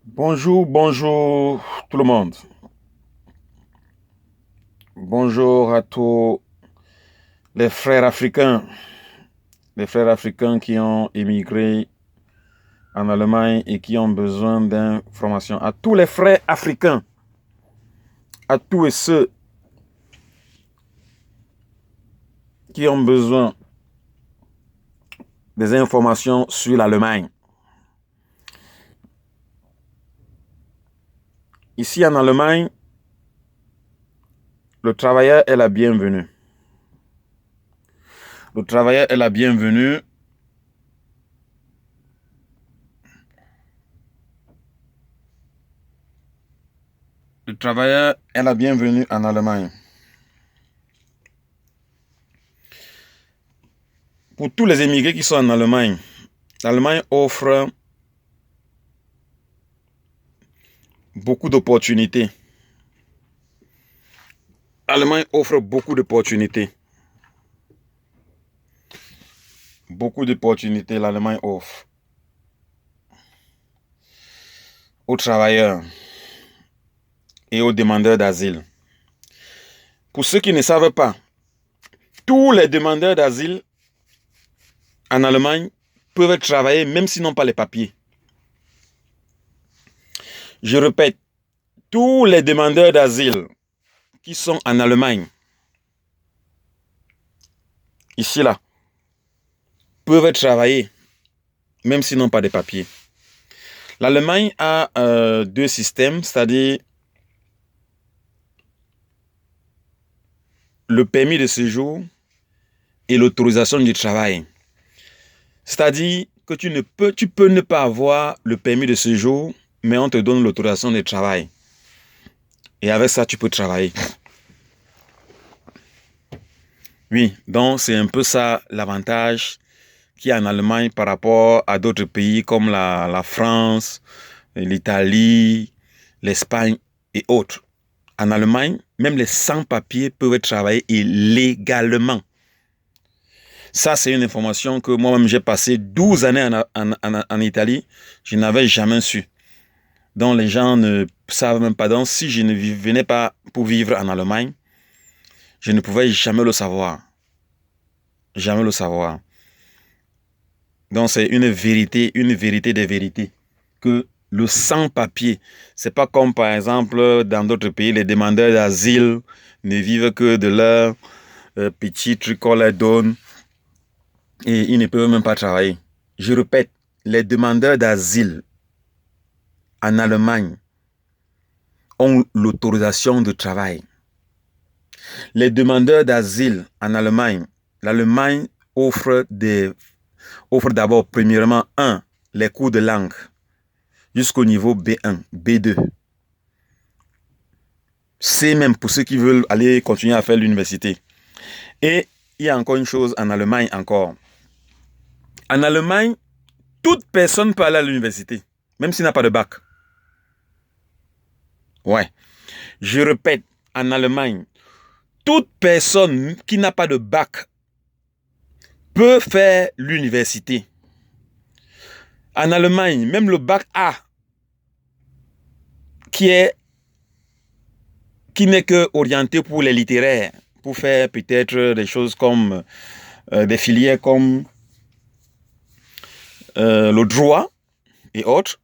Bonjour, bonjour tout le monde. Bonjour à tous les frères africains qui ont émigré en Allemagne et qui ont besoin d'informations. À tous les frères africains, à tous et ceux qui ont besoin des informations sur l'Allemagne. Ici en Allemagne, le travailleur est la bienvenue. Le travailleur est la bienvenue. Le travailleur est la bienvenue en Allemagne. Pour tous les émigrés qui sont en Allemagne, l'Allemagne offre beaucoup d'opportunités. L'Allemagne offre beaucoup d'opportunités. Beaucoup d'opportunités, l'Allemagne offre aux travailleurs et aux demandeurs d'asile. Pour ceux qui ne savent pas, tous les demandeurs d'asile en Allemagne peuvent travailler même s'ils n'ont pas les papiers. Je répète, tous les demandeurs d'asile qui sont en Allemagne, ici là, peuvent travailler même s'ils n'ont pas de papiers. L'Allemagne a deux systèmes, c'est-à-dire le permis de séjour et l'autorisation du travail. C'est-à-dire que tu peux ne pas avoir le permis de séjour, mais on te donne l'autorisation de travail. Et avec ça, tu peux travailler. Oui, donc c'est un peu ça l'avantage qu'il y a en Allemagne par rapport à d'autres pays comme la France, l'Italie, l'Espagne et autres. En Allemagne, même les sans-papiers peuvent travailler illégalement. Ça, c'est une information que moi-même, j'ai passé 12 années en Italie. Je n'avais jamais su. Donc, les gens ne savent même pas. Donc, si je ne venais pas pour vivre en Allemagne, je ne pouvais jamais le savoir. Jamais le savoir. Donc, c'est une vérité des vérités. Que le sans-papier, c'est pas comme, par exemple, dans d'autres pays, les demandeurs d'asile ne vivent que de leur petit truc qu'on leur donne. Et ils ne peuvent même pas travailler. Je répète, les demandeurs d'asile en Allemagne ont l'autorisation de travail. Les demandeurs d'asile en Allemagne, l'Allemagne offre d'abord, premièrement, les cours de langue jusqu'au niveau B1, B2. C'est même pour ceux qui veulent aller continuer à faire l'université. Et il y a encore une chose en Allemagne encore. En Allemagne, toute personne peut aller à l'université, même s'il n'a pas de bac. Ouais. Je répète, en Allemagne, toute personne qui n'a pas de bac peut faire l'université. En Allemagne, même le bac A, qui n'est que orienté pour les littéraires, pour faire peut-être des choses comme des filières comme le droit et autres.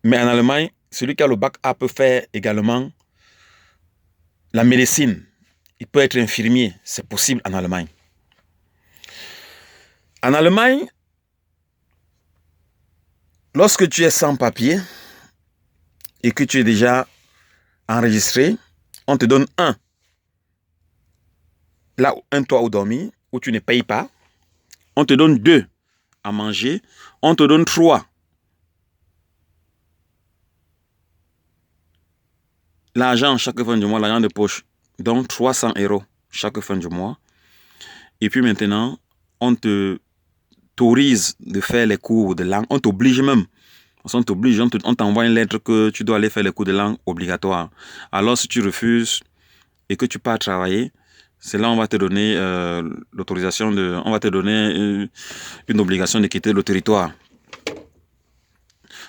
Mais en Allemagne, celui qui a le bac A peut faire également la médecine. Il peut être infirmier. C'est possible en Allemagne. En Allemagne, lorsque tu es sans papier et que tu es déjà enregistré, on te donne un toit où dormir, où tu ne payes pas. On te donne 2 à manger. On te donne 3 l'argent chaque fin du mois, l'argent de poche. Donc 300 € chaque fin du mois. Et puis maintenant, on t'autorise de faire les cours de langue. On t'oblige même. On t'oblige, on t'envoie une lettre que tu dois aller faire les cours de langue obligatoires. Alors si tu refuses et que tu pars travailler, c'est là on va te donner l'autorisation on va te donner une obligation de quitter le territoire.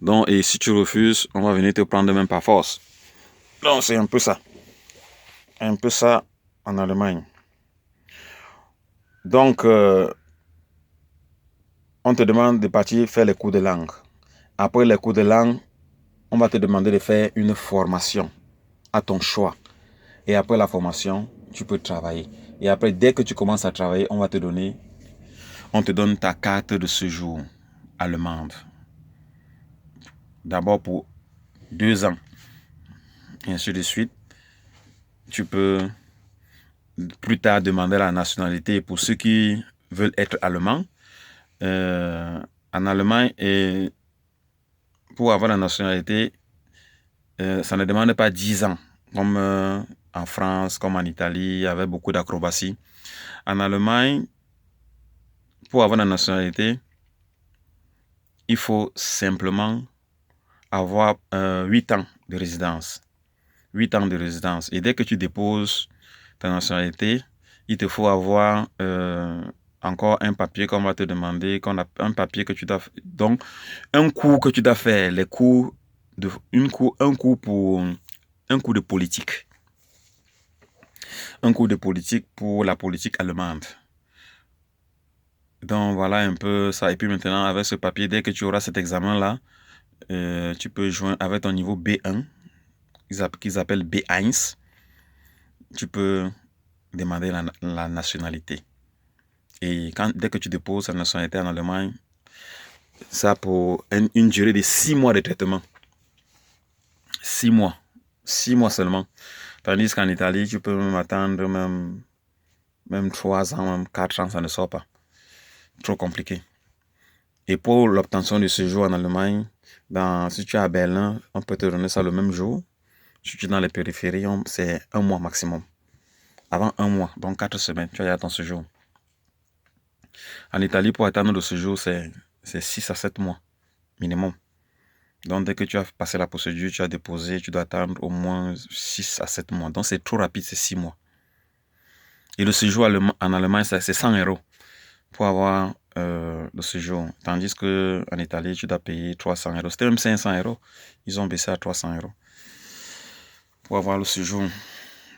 Donc, et si tu refuses, on va venir te prendre même par force. Donc, c'est un peu ça. Un peu ça en Allemagne. Donc, on te demande de partir faire les cours de langue. Après les cours de langue, on va te demander de faire une formation à ton choix. Et après la formation, tu peux travailler. Et après, dès que tu commences à travailler, on te donne ta carte de séjour allemande. D'abord pour 2 ans. Et ainsi de suite. Tu peux plus tard demander la nationalité pour ceux qui veulent être allemands. En Allemagne, et pour avoir la nationalité, ça ne demande pas 10 ans, comme en France, comme en Italie, il y avait beaucoup d'acrobatie. En Allemagne, pour avoir la nationalité, il faut simplement avoir 8 ans de résidence. 8 ans de résidence. Et dès que tu déposes ta nationalité, il te faut avoir encore un papier qu'on va te demander, un papier que tu dois... Donc, un cours que tu dois faire, les cours de... Un cours de politique. Un cours de politique pour la politique allemande. Donc, voilà un peu ça. Et puis maintenant, avec ce papier, dès que tu auras cet examen-là, tu peux joindre avec ton niveau B1, qu'ils appellent B1. Tu peux demander la nationalité. Et dès que tu déposes la nationalité en Allemagne, ça pour une durée de 6 mois de traitement. 6 mois. 6 mois seulement. Tandis qu'en Italie, tu peux même attendre même 3 ans, même 4 ans, ça ne sort pas. Trop compliqué. Et pour l'obtention du séjour en Allemagne, si tu es à Berlin, on peut te donner ça le même jour. Si tu es dans les périphéries, c'est 1 mois maximum. Avant 1 mois, donc 4 semaines, tu as ton séjour. En Italie, pour attendre le séjour, c'est 6 à 7 mois minimum. Donc, dès que tu as passé la procédure, tu as déposé, tu dois attendre au moins 6 à 7 mois. Donc, c'est trop rapide, c'est 6 mois. Et le séjour en Allemagne, c'est 100 € pour avoir le séjour. Tandis qu'en Italie, tu dois payer 300 €. C'était même 500 €. Ils ont baissé à 300 € pour avoir le séjour.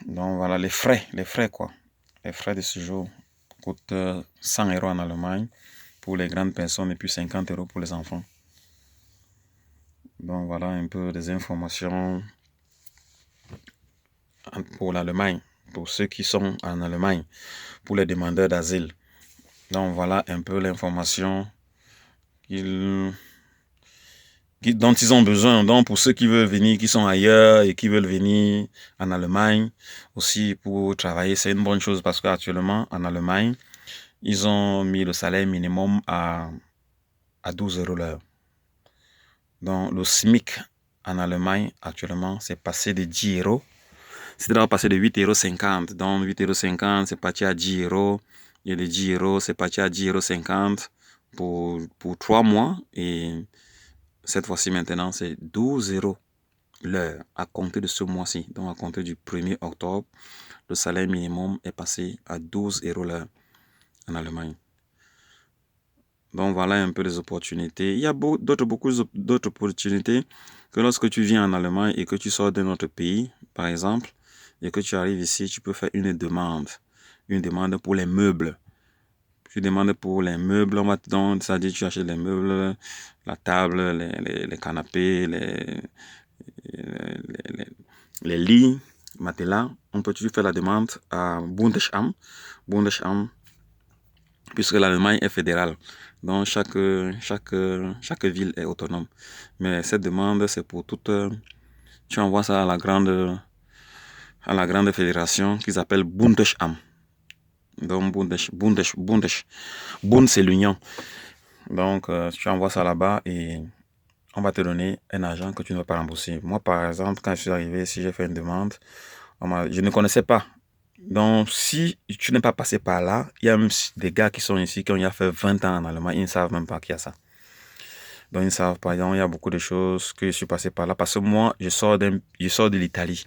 Donc, voilà, les frais quoi. Les frais de séjour coûtent 100 € en Allemagne pour les grandes personnes et puis 50 € pour les enfants. Donc voilà un peu des informations pour l'Allemagne, pour ceux qui sont en Allemagne, pour les demandeurs d'asile. Donc voilà un peu l'information dont ils ont besoin. Donc pour ceux qui veulent venir, qui sont ailleurs et qui veulent venir en Allemagne aussi pour travailler, c'est une bonne chose parce qu'actuellement en Allemagne, ils ont mis le salaire minimum à 12 € l'heure. Donc le SMIC en Allemagne actuellement, c'est passé de 10 €. C'est d'abord passé de 8,50 €. Donc 8,50 €, c'est parti à 10 €. Et de 10 €, c'est parti à 10,50 € pour 3 mois. Et cette fois-ci maintenant, c'est 12 € l'heure à compter de ce mois-ci. Donc à compter du 1er octobre, le salaire minimum est passé à 12 € l'heure en Allemagne. Donc voilà un peu les opportunités. Il y a beaucoup d'autres opportunités que lorsque tu viens en Allemagne et que tu sors de notre pays, par exemple, et que tu arrives ici, tu peux faire une demande pour les meubles. Tu demandes pour les meubles, on va te donner, c'est-à-dire tu achètes les meubles, la table, les canapés, les lits, matelas. Tu fais la demande à Bundesamt, puisque l'Allemagne est fédérale. Donc chaque ville est autonome. Mais cette demande, c'est pour toute... Tu envoies ça à la grande fédération qu'ils appellent Bundesamt. Donc Bund, c'est l'union. Donc tu envoies ça là-bas et on va te donner un argent que tu ne vas pas rembourser. Moi par exemple, quand je suis arrivé, si j'ai fait une demande, je ne connaissais pas. Donc si tu n'es pas passé par là, il y a même des gars qui sont ici qui ont fait 20 ans en Allemagne, ils ne savent même pas qu'il y a ça. Donc ils ne savent pas. Donc il y a beaucoup de choses que je suis passé par là. Parce que moi, je sors de l'Italie.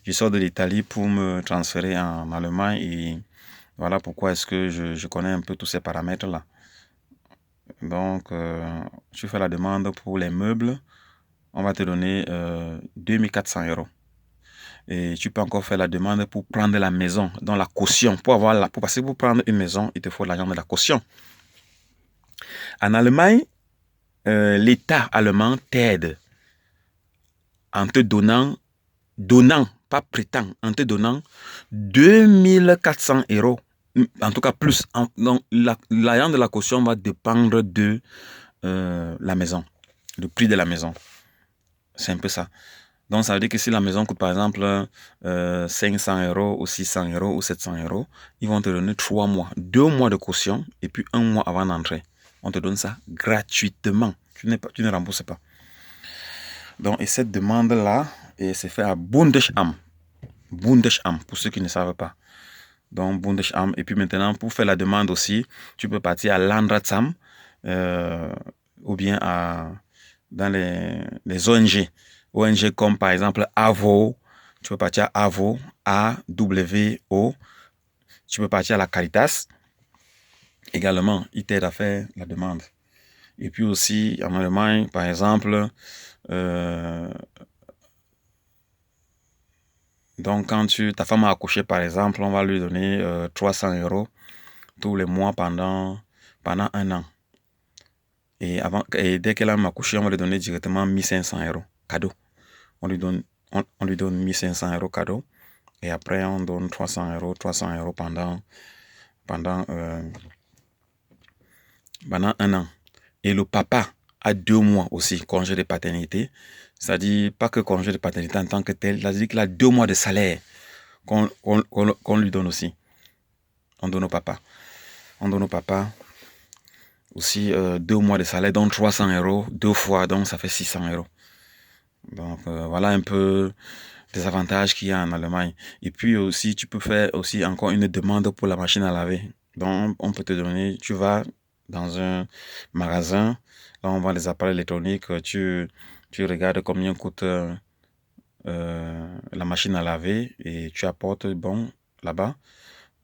Je sors de l'Italie pour me transférer en Allemagne et voilà pourquoi est-ce que je connais un peu tous ces paramètres-là. Donc, tu fais la demande pour les meubles. On va te donner 2400 euros. Et tu peux encore faire la demande pour prendre la maison, dans la caution. Parce que pour prendre une maison, il te faut l'argent de la caution. En Allemagne, l'État allemand t'aide en te donnant, pas prêtant, en te donnant 2400 euros. En tout cas, plus. Donc, l'argent de la caution va dépendre de la maison, le prix de la maison. C'est un peu ça. Donc, ça veut dire que si la maison coûte par exemple 500 euros ou 600 euros ou 700 euros, ils vont te donner 3 mois, 2 mois de caution et puis 1 mois avant d'entrer. On te donne ça gratuitement. Tu ne rembourses pas. Donc, et cette demande-là, c'est fait à Bundesamt. Bundesamt, pour ceux qui ne savent pas. Donc, Bundesamt. Et puis maintenant, pour faire la demande aussi, tu peux partir à Landratsamt ou bien dans les ONG. ONG comme par exemple AVO. Tu peux partir à AVO, AWO. Tu peux partir à la Caritas. Également, ils t'aident à faire la demande. Et puis aussi, en Allemagne, par exemple, donc quand ta femme a accouché, par exemple, on va lui donner 300 euros tous les mois pendant 1 an. Et dès qu'elle a accouché, on va lui donner directement 1500 euros cadeau. On lui donne 1500 euros cadeau. Et après, on donne 300 euros pendant 1 an. Et le papa a 2 mois aussi, congé de paternité. C'est-à-dire, pas que congé de paternité en tant que tel, c'est-à-dire qu'il a 2 mois de salaire qu'on lui donne aussi. On donne au papa. On donne au papa aussi 2 mois de salaire, donc 300 euros, 2 fois, donc ça fait 600 euros. Donc voilà un peu des avantages qu'il y a en Allemagne. Et puis aussi, tu peux faire aussi encore une demande pour la machine à laver. Donc on peut te donner, tu vas dans un magasin, là on vend les appareils électroniques, tu regardes combien coûte la machine à laver et tu apportes, bon, là-bas,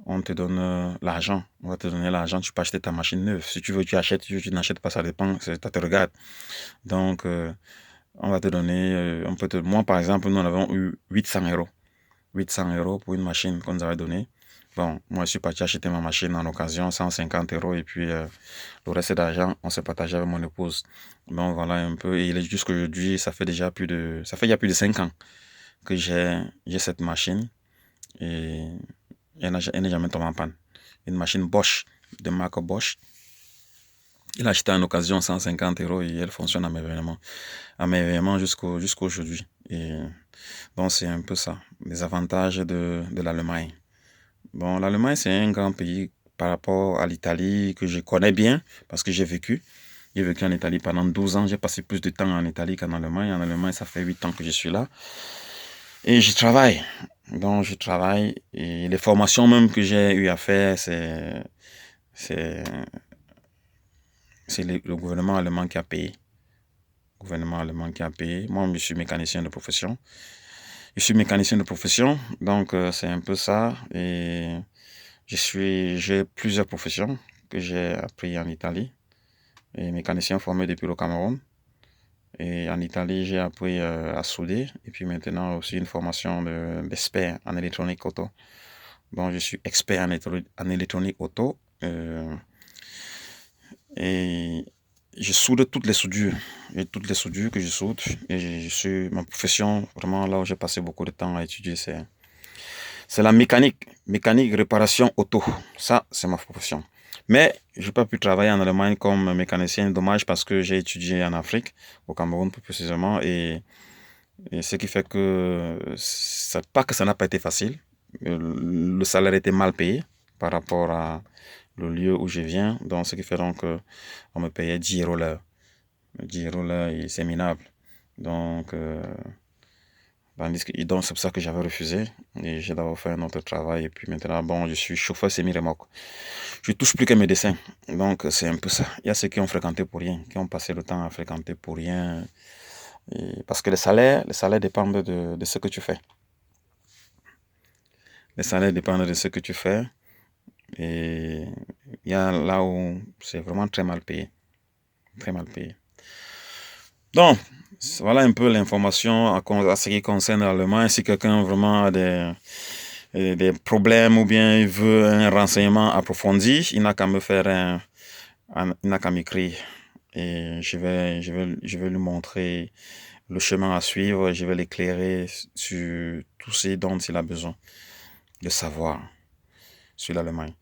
on te donne l'argent. On va te donner l'argent, tu peux acheter ta machine neuve. Si tu veux, tu achètes, si tu n'achètes pas, ça dépend, ça te regarde. Donc, on va te donner, moi par exemple, nous avons eu 800 euros. 800 euros pour une machine qu'on nous avait donnée. Bon, moi je suis parti acheter ma machine en occasion, 150 euros, et puis le reste d'argent, on s'est partagé avec mon épouse. Donc voilà un peu, et jusqu'aujourd'hui, ça fait il y a plus de 5 ans que j'ai cette machine, et elle n'est jamais tombée en panne. Une machine Bosch, de marque Bosch. Il a acheté en occasion 150 euros et elle fonctionne à merveilleusement jusqu'aujourd'hui. Et donc c'est un peu ça, les avantages de l'Allemagne. Bon, l'Allemagne c'est un grand pays par rapport à l'Italie que je connais bien parce que j'ai vécu. J'ai vécu en Italie pendant 12 ans, j'ai passé plus de temps en Italie qu'en Allemagne. En Allemagne, ça fait 8 ans que je suis là. Et je travaille. Donc je travaille et les formations même que j'ai eu à faire, c'est le gouvernement allemand qui a payé. Gouvernement allemand qui a payé. Moi, je suis mécanicien de profession. Je suis mécanicien de profession, donc c'est un peu ça. Et j'ai plusieurs professions que j'ai appris en Italie. Et mécanicien formé depuis le Cameroun. Et en Italie, j'ai appris à souder. Et puis maintenant aussi une formation d'expert en électronique auto. Donc je suis expert en électronique auto. Et je soude toutes les soudures. Et toutes les soudures que je soude. Et je suis ma profession, vraiment là où j'ai passé beaucoup de temps à étudier, c'est la mécanique. Mécanique, réparation auto. Ça, c'est ma profession. Mais je n'ai pas pu travailler en Allemagne comme mécanicien. Dommage parce que j'ai étudié en Afrique, au Cameroun plus précisément. Et ce qui fait que, pas que ça n'a pas été facile. Le salaire était mal payé par rapport à le lieu où je viens. Donc, ce qui fait donc on me payait 10 euros l'heure. 10 euros l'heure, c'est minable. Donc, donc c'est pour ça que j'avais refusé. Et j'ai d'abord fait un autre travail. Et puis maintenant, bon, je suis chauffeur semi-remorque. Je touche plus que mes dessins. Donc, c'est un peu ça. Il y a ceux qui ont fréquenté pour rien, qui ont passé le temps à fréquenter pour rien. Parce que les salaires dépendent de ce que tu fais. Les salaires dépendent de ce que tu fais. Et il y a là où c'est vraiment très mal payé. Très mal payé. Donc, voilà un peu l'information à ce qui concerne l'Allemagne. Si quelqu'un vraiment a des problèmes ou bien il veut un renseignement approfondi, il n'a qu'à me faire il n'a qu'à m'écrire. Et je vais lui montrer le chemin à suivre. Je vais l'éclairer sur tout ce dont il a besoin de savoir sur l'Allemagne.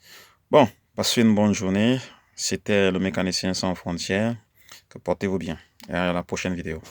Bon, passez une bonne journée. C'était le mécanicien sans frontières. Que portez-vous bien. Et à la prochaine vidéo.